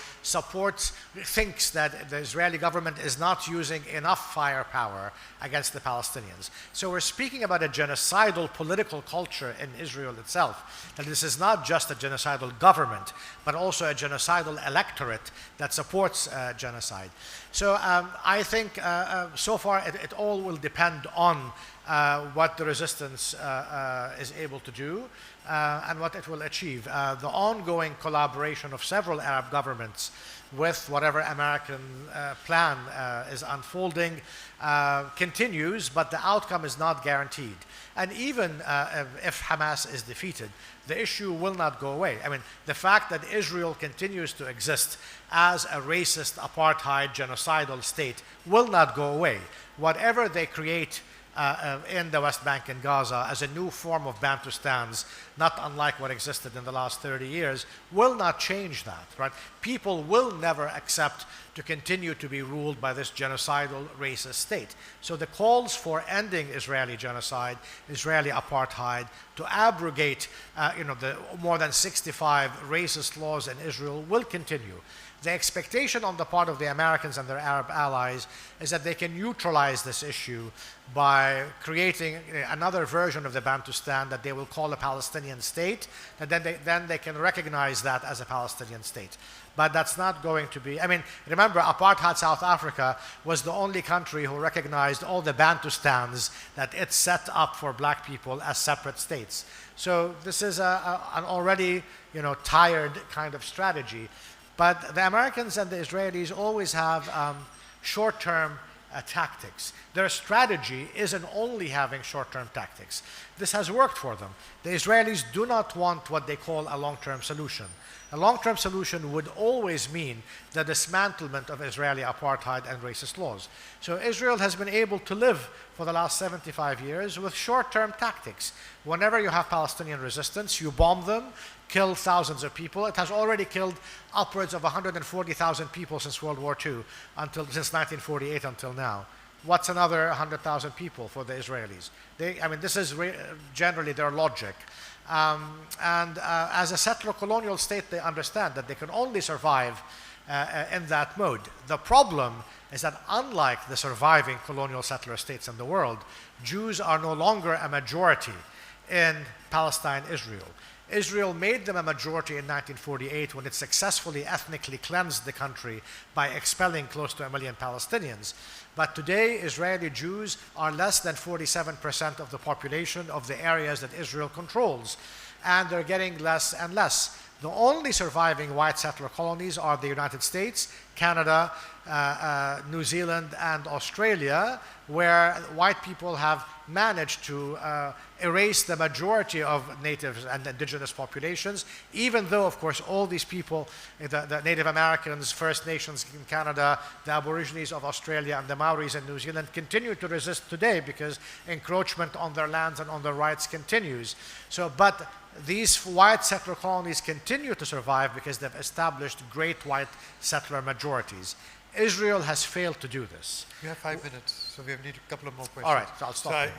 thinks that the Israeli government is not using enough firepower against the Palestinians. So we're speaking about a genocidal political culture in Israel itself, that this is not just a genocidal government, but also a genocidal electorate that supports genocide. So I think so far it all will depend on what the resistance is able to do and what it will achieve. The ongoing collaboration of several Arab governments with whatever American plan is unfolding continues, but the outcome is not guaranteed. And even if Hamas is defeated, the issue will not go away. I mean, the fact that Israel continues to exist as a racist, apartheid, genocidal state will not go away. Whatever they create in the West Bank and Gaza as a new form of Bantustans, not unlike what existed in the last 30 years, will not change that, right? People will never accept to continue to be ruled by this genocidal racist state. So the calls for ending Israeli genocide, Israeli apartheid, to abrogate the more than 65 racist laws in Israel will continue. The expectation on the part of the Americans and their Arab allies is that they can neutralize this issue by creating another version of the Bantustan that they will call a Palestinian state, and then they can recognize that as a Palestinian state. But that's not going to be, remember, apartheid South Africa was the only country who recognized all the Bantustans that it set up for black people as separate states. So this is an already, tired kind of strategy. But the Americans and the Israelis always have short-term tactics. Their strategy isn't only having short-term tactics. This has worked for them. The Israelis do not want what they call a long-term solution. A long-term solution would always mean the dismantlement of Israeli apartheid and racist laws. So Israel has been able to live for the last 75 years with short-term tactics. Whenever you have Palestinian resistance, you bomb them, kill thousands of people. It has already killed upwards of 140,000 people since World War II, since 1948 until now. What's another 100,000 people for the Israelis? This is generally their logic. As a settler colonial state, they understand that they can only survive in that mode. The problem is that unlike the surviving colonial settler states in the world, Jews are no longer a majority in Palestine, Israel. Israel made them a majority in 1948 when it successfully ethnically cleansed the country by expelling close to 1 million Palestinians. But today, Israeli Jews are less than 47% of the population of the areas that Israel controls, and they're getting less and less. The only surviving white settler colonies are the United States, Canada, New Zealand, and Australia, where white people have managed to erase the majority of natives and indigenous populations, even though, of course, all these people, the Native Americans, First Nations in Canada, the Aborigines of Australia, and the Maoris in New Zealand continue to resist today because encroachment on their lands and on their rights continues. So, but these white settler colonies continue to survive because they've established great white settler majorities. Israel has failed to do this. We have 5 minutes, so we need a couple of more questions. All right, so I'll stop.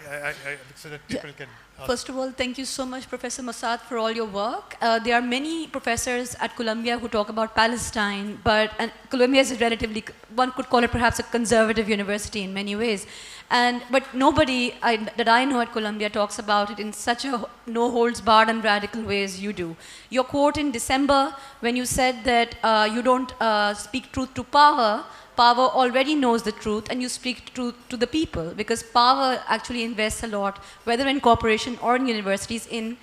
So that people can ask. First of all, thank you so much, Professor Massad, for all your work. There are many professors at Columbia who talk about Palestine, and Columbia is a relatively, one could call it perhaps a conservative university in many ways. But nobody that I know at Columbia talks about it in such a no-holds-barred and radical way as you do. Your quote in December, when you said that you don't speak truth to power, power already knows the truth, and you speak truth to the people, because power actually invests a lot, whether in corporation or in universities, in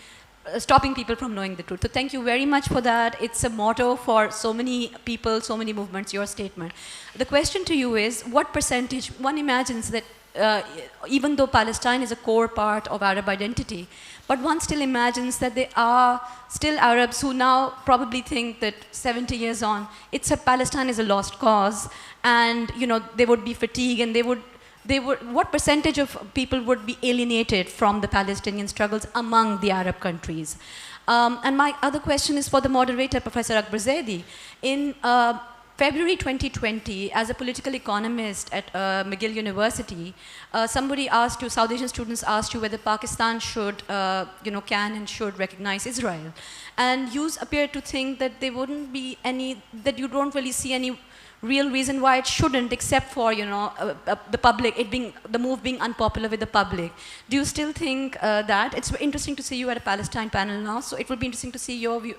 stopping people from knowing the truth. So thank you very much for that. It's a motto for so many people, so many movements, your statement. The question to you is, what percentage, one imagines that even though Palestine is a core part of Arab identity, but one still imagines that there are still Arabs who now probably think that 70 years on, Palestine is a lost cause, and they would be fatigued, and what percentage of people would be alienated from the Palestinian struggles among the Arab countries? And my other question is for the moderator, Professor Akbar Zaidi. In February 2020, as a political economist at McGill University, somebody asked you, South Asian students asked you whether Pakistan should, can and should recognize Israel. And you appear to think that there wouldn't be any, that you don't really see any real reason why it shouldn't, except for the public, the move being unpopular with the public. Do you still think that? It's interesting to see you at a Palestine panel now, so it would be interesting to see your view,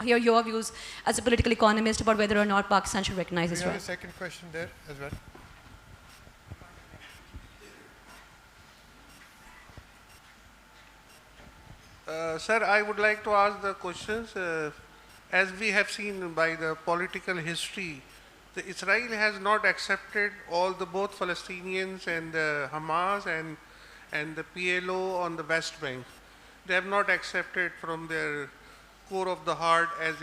hear your views as a political economist about whether or not Pakistan should recognize Israel. We have a second question there as well. Sir, I would like to ask the questions. As we have seen by the political history, Israel has not accepted both Palestinians and Hamas and the PLO on the West Bank. They have not accepted from their core of the heart as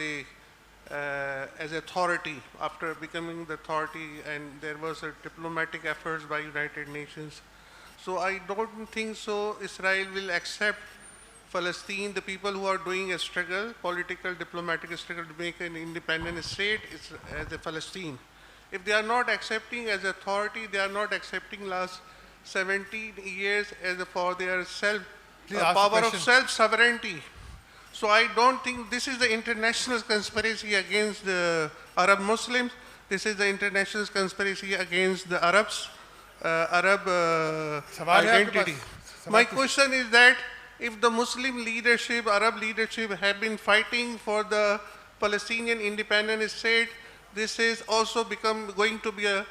authority after becoming the authority, and there was a diplomatic efforts by United Nations. So I don't think so Israel will accept Palestine, the people who are doing a struggle, political, diplomatic struggle to make an independent state as a Palestine. If they are not accepting as authority, they are not accepting last 17 years as for their power of self-sovereignty. So I don't think this is the international conspiracy against the Arab Muslims. This is the international conspiracy against the Arabs, Arab identity. My question is that if the Muslim leadership, Arab leadership have been fighting for the Palestinian independent state, this is also going to be a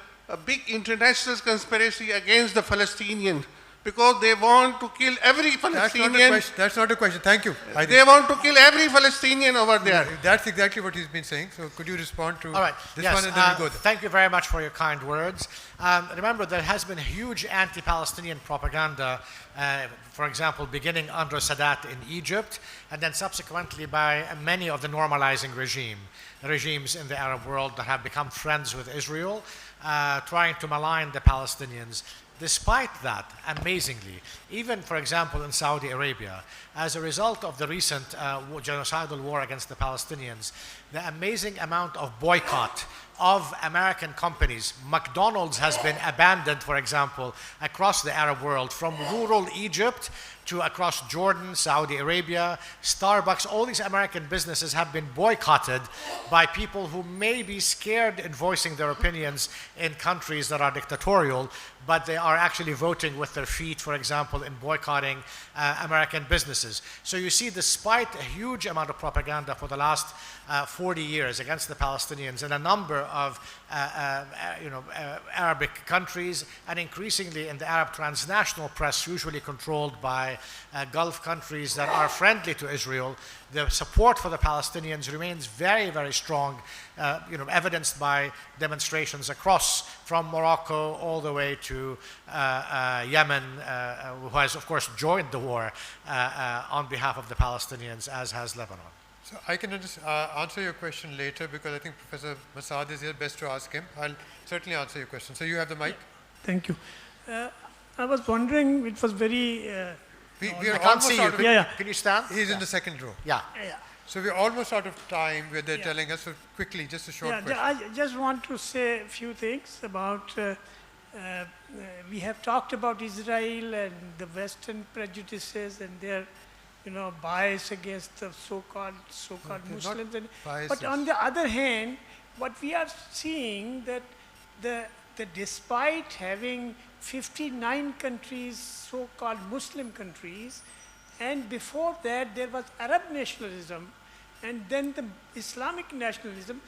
big international conspiracy against the Palestinians, because they want to kill every Palestinian. That's not a question. Thank you. They want to kill every Palestinian over there. That's exactly what he's been saying. So could you respond to All right. this Yes, one, and then we'll go there. Thank you very much for your kind words. Remember, there has been huge anti-Palestinian propaganda, for example, beginning under Sadat in Egypt, and then subsequently by many of the normalizing regimes in the Arab world that have become friends with Israel, trying to malign the Palestinians. Despite that, amazingly, even, for example, in Saudi Arabia, as a result of the recent genocidal war against the Palestinians, the amazing amount of boycott of American companies. McDonald's has been abandoned, for example, across the Arab world, from rural Egypt to across Jordan, Saudi Arabia. Starbucks, all these American businesses have been boycotted by people who may be scared in voicing their opinions in countries that are dictatorial, but they are actually voting with their feet, for example, in boycotting American businesses. So you see, despite a huge amount of propaganda for the last 40 years against the Palestinians in a number of Arabic countries, and increasingly in the Arab transnational press, usually controlled by Gulf countries that are friendly to Israel, the support for the Palestinians remains very, very strong, evidenced by demonstrations across from Morocco all the way to Yemen, who has, of course, joined the war on behalf of the Palestinians, as has Lebanon. So I can answer your question later because I think Professor Massad is here, best to ask him. I'll certainly answer your question. So you have the mic. Thank you. I was wondering, it was very... We I are can't almost see out you. of Yeah. Can you stand? He's in the second row. Yeah. So we're almost out of time where they're telling us. So quickly, just a short question. I just want to say a few things about... we have talked about Israel and the Western prejudices and their bias against the so-called Muslims. But on the other hand, what we are seeing that despite having 59 countries, so-called Muslim countries, and before that there was Arab nationalism, and then the Islamic nationalism,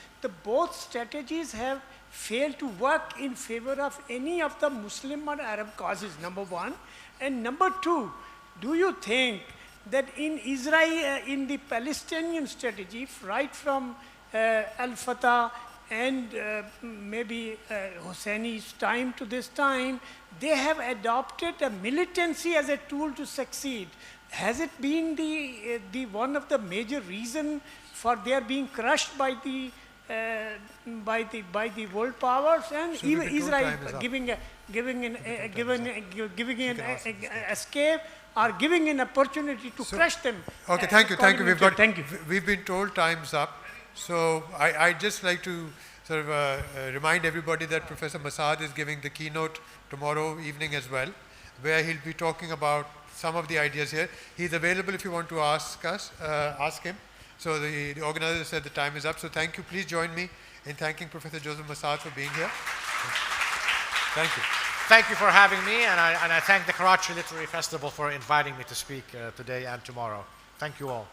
both strategies have failed to work in favor of any of the Muslim or Arab causes, number one. And number two, do you think that in Israel, in the Palestinian strategy, right from Al-Fatah and maybe Hosseini's time to this time, they have adopted a militancy as a tool to succeed? Has it been the one of the major reason for their being crushed by the world powers, and So even we can Israel time is up. giving an escape or giving an opportunity to crush them? Okay, thank you. Thank you. We've been told time's up. So I'd just like to sort of remind everybody that Professor Massad is giving the keynote tomorrow evening as well, where he'll be talking about some of the ideas here. He's available if you want to ask him. So the organizer said the time is up. So thank you. Please join me in thanking Professor Joseph Massad for being here. Thank you. Thank you for having me, and I thank the Karachi Literary Festival for inviting me to speak today and tomorrow. Thank you all.